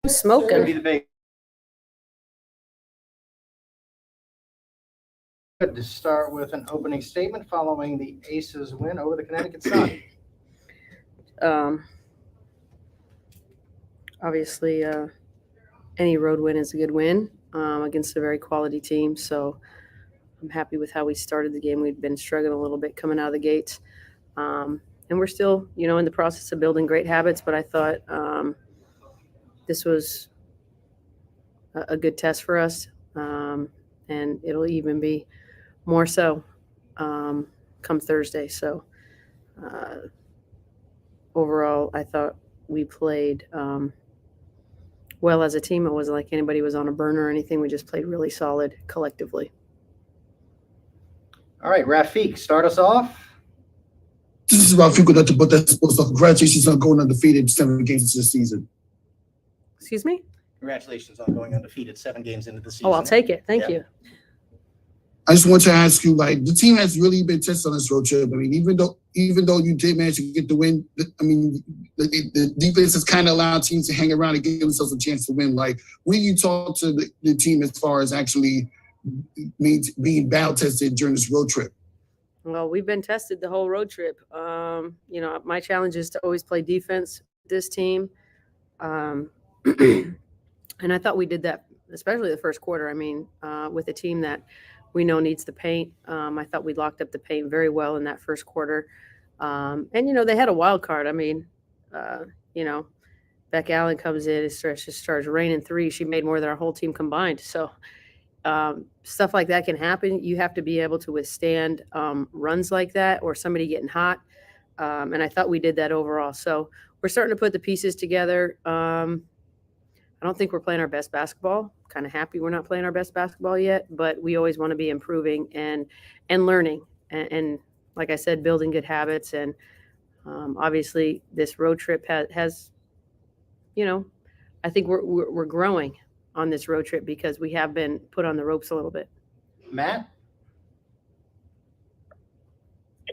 Smoking. Good to start with an opening statement following the Aces win over the Connecticut Sun. Obviously, any road win is a good win against a very quality team. So I'm happy with how we started the game. We'd been struggling a little bit coming out of the gates. And we're still, in the process of building great habits. But I thought this was a good test for us. And it'll even be more so come Thursday. So overall, I thought we played well as a team. It wasn't like anybody was on a burner or anything. We just played really solid collectively. All right, Rafiq, start us off. This is Rafiq with the But That's Sports Talk. Congratulations on going undefeated 7 games this season. Excuse me? Congratulations on going undefeated 7 games into the season. Oh, I'll take it. Thank you. I just want to ask you, the team has really been tested on this road trip. I mean, even though you did manage to get the win, the defense has kind of allowed teams to hang around and give themselves a chance to win. When you talk to the team as far as actually being battle tested during this road trip? Well, we've been tested the whole road trip. My challenge is to always play defense with this team. And I thought we did that, especially the first quarter. I mean, with a team that we know needs the paint. I thought we locked up the paint very well in that first quarter. And, they had a wild card. I mean, Beck Allen comes in, it just starts raining threes. She made more than our whole team combined. So stuff like that can happen. You have to be able to withstand runs like that or somebody getting hot. And I thought we did that overall. So we're starting to put the pieces together. I don't think we're playing our best basketball. Kind of happy we're not playing our best basketball yet, but we always want to be improving and learning. And like I said, building good habits. And obviously this road trip has I think we're growing on this road trip because we have been put on the ropes a little bit. Matt?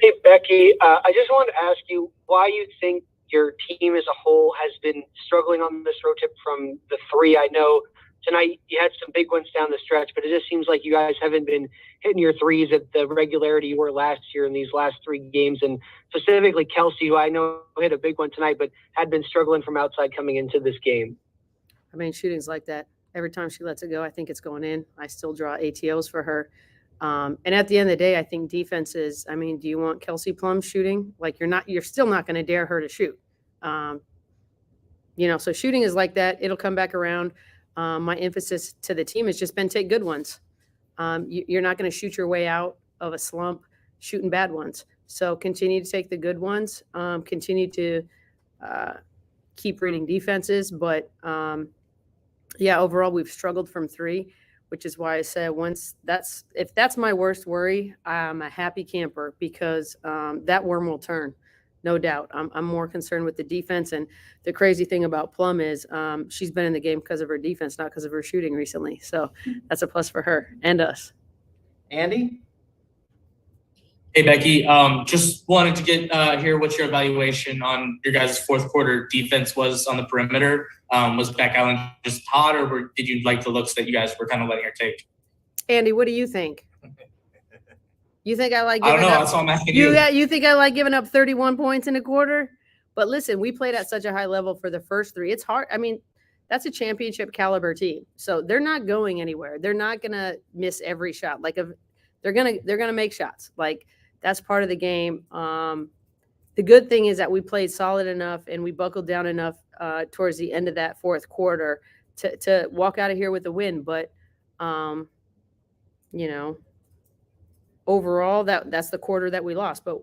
Hey, Becky, I just wanted to ask you why you think your team as a whole has been struggling on this road trip from the 3. I know tonight you had some big ones down the stretch, but it just seems like you guys haven't been hitting your threes at the regularity you were last year in these last 3 games. And specifically Kelsey, who I know hit a big one tonight, but had been struggling from outside coming into this game. I mean, shooting's like that. Every time she lets it go, I think it's going in. I still draw ATOs for her. And at the end of the day, I think defense is, do you want Kelsey Plum shooting? You're still not going to dare her to shoot. So shooting is like that. It'll come back around. My emphasis to the team has just been take good ones. You're not going to shoot your way out of a slump shooting bad ones. So continue to take the good ones. Continue to keep reading defenses. But, overall, we've struggled from 3. Which is why I said if that's my worst worry, I'm a happy camper because that worm will turn, no doubt. I'm more concerned with the defense. And the crazy thing about Plum is she's been in the game because of her defense, not because of her shooting recently. So that's a plus for her and us. Andy? Hey, Becky. Just wanted to hear what your evaluation on your guys' fourth quarter defense was on the perimeter. Was Beck Allen just hot, or did you like the looks that you guys were kind of letting her take? Andy, what do you think? You think I like? I don't know. That's all I'm asking you. You think I like giving up 31 points in a quarter? But listen, we played at such a high level for the first 3. It's hard. That's a championship caliber team, so they're not going anywhere. They're not gonna miss every shot. They're gonna make shots. That's part of the game. The good thing is that we played solid enough and we buckled down enough towards the end of that fourth quarter to walk out of here with a win. But, overall, that's the quarter that we lost. But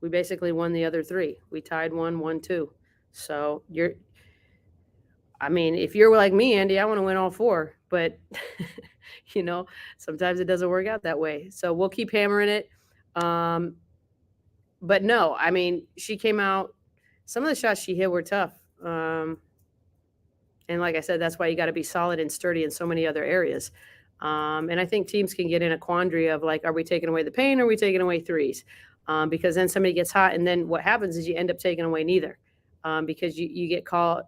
we basically won the other 3. We tied 1, won 2. So if you're like me, Andy, I want to win all 4. But, sometimes it doesn't work out that way. So we'll keep hammering it. But no, she came out, some of the shots she hit were tough. And like I said, that's why you got to be solid and sturdy in so many other areas. And I think teams can get in a quandary of are we taking away the paint or are we taking away threes? Because then somebody gets hot and then what happens is you end up taking away neither. because you get caught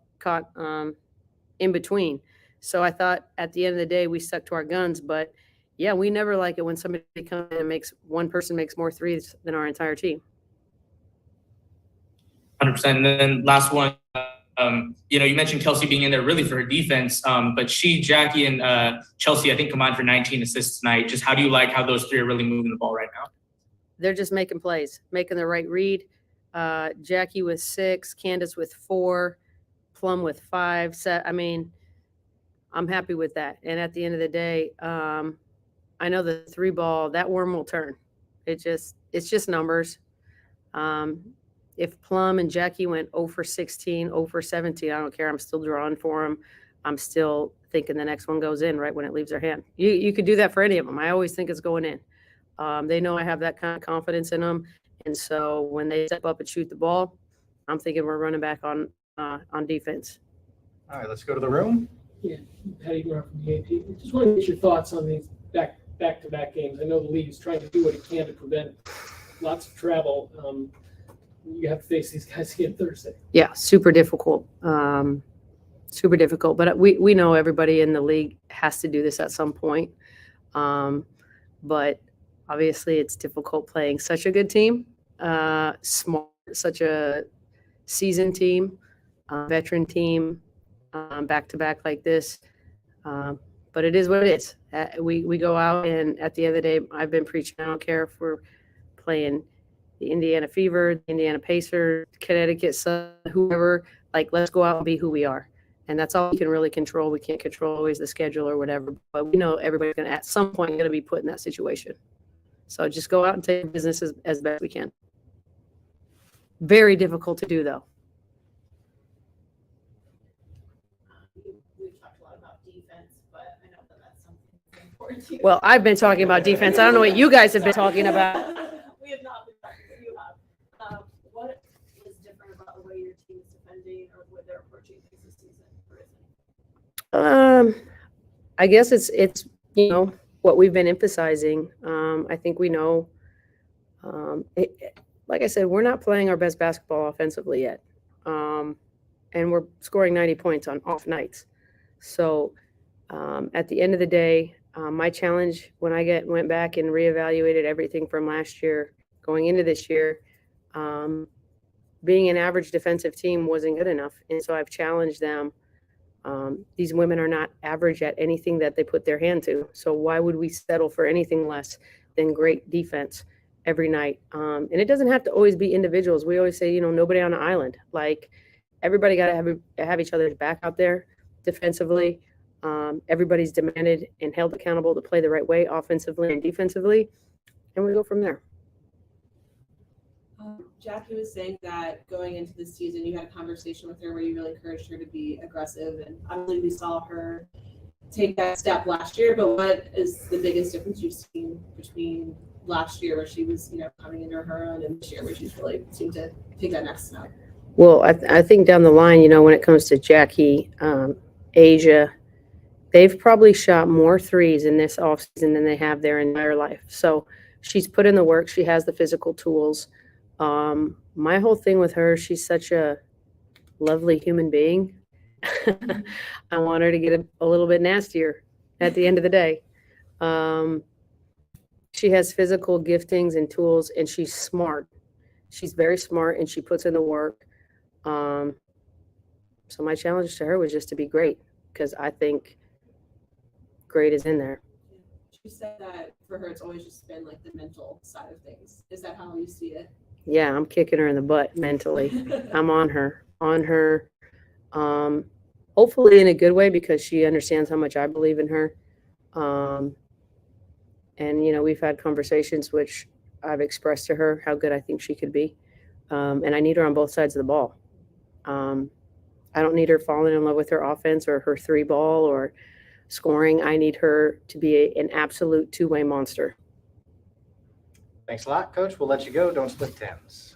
in between. So I thought at the end of the day, we stuck to our guns. But yeah, we never like it when somebody comes in and one person makes more threes than our entire team. 100%. And then last one, you mentioned Kelsey being in there really for her defense, but Jackie, and Chelsea, I think combined for 19 assists tonight. Just how do you like how those three are really moving the ball right now? They're just making plays, making the right read. Jackie with 6, Candace with 4, Plum with 5. I mean, I'm happy with that. And at the end of the day, I know the 3 ball, that worm will turn. It's just numbers. If Plum and Jackie went 0 for 16, 0 for 17, I don't care. I'm still drawing for them. I'm still thinking the next one goes in right when it leaves their hand. You could do that for any of them. I always think it's going in. They know I have that kind of confidence in them. And so when they step up and shoot the ball, I'm thinking we're running back on defense. All right, let's go to the room. Yeah, Patty Brown from the AP. Just want to get your thoughts on these back-to-back games. I know the league is trying to do what it can to prevent lots of travel. You have to face these guys again Thursday. Yeah, super difficult. Super difficult. But we know everybody in the league has to do this at some point. But obviously it's difficult playing such a good team, smart, such a seasoned team, veteran team, back-to-back like this. But it is what it is. We go out, and at the end of the day, I've been preaching, I don't care if we're playing the Indiana Fever, the Indiana Pacers, Connecticut Sun, whoever, let's go out and be who we are. And that's all we can really control. We can't control always the schedule or whatever, but we know everybody's going to, at some point, going to be put in that situation. So just go out and take business as best we can. Very difficult to do, though. We've talked a lot about defense, but I know that's something that's important to you. Well, I've been talking about defense. I don't know what you guys have been talking about. We have not been talking, but you have. What is different about the way your team is defending or the way they're approaching things this season? I guess it's what we've been emphasizing. I think we know, like I said, we're not playing our best basketball offensively yet. And we're scoring 90 points on off nights. So at the end of the day, my challenge when I went back and reevaluated everything from last year going into this year, being an average defensive team wasn't good enough. And so I've challenged them. These women are not average at anything that they put their hand to. So why would we settle for anything less than great defense every night? And it doesn't have to always be individuals. We always say, nobody on an island. Everybody got to have each other's back out there defensively. Everybody's demanded and held accountable to play the right way offensively and defensively. And we go from there. Jackie was saying that going into the season, you had a conversation with her where you really encouraged her to be aggressive. And obviously we saw her take that step last year, but what is the biggest difference you've seen between last year where she was, coming into her own and this year where she's really seemed to take that next step? Well, I think down the line, when it comes to Jackie, Asia, they've probably shot more threes in this offseason than they have their entire life. So she's put in the work. She has the physical tools. My whole thing with her, she's such a lovely human being. I want her to get a little bit nastier at the end of the day. She has physical giftings and tools, and she's smart. She's very smart, and she puts in the work. So my challenge to her was just to be great, because I think great is in there. She said that for her, it's always just been the mental side of things. Is that how you see it? Yeah, I'm kicking her in the butt mentally. I'm on her, hopefully in a good way, because she understands how much I believe in her. And, we've had conversations which I've expressed to her how good I think she could be. And I need her on both sides of the ball. I don't need her falling in love with her offense or her 3 ball or scoring. I need her to be an absolute two-way monster. Thanks a lot, Coach. We'll let you go. Don't split tens.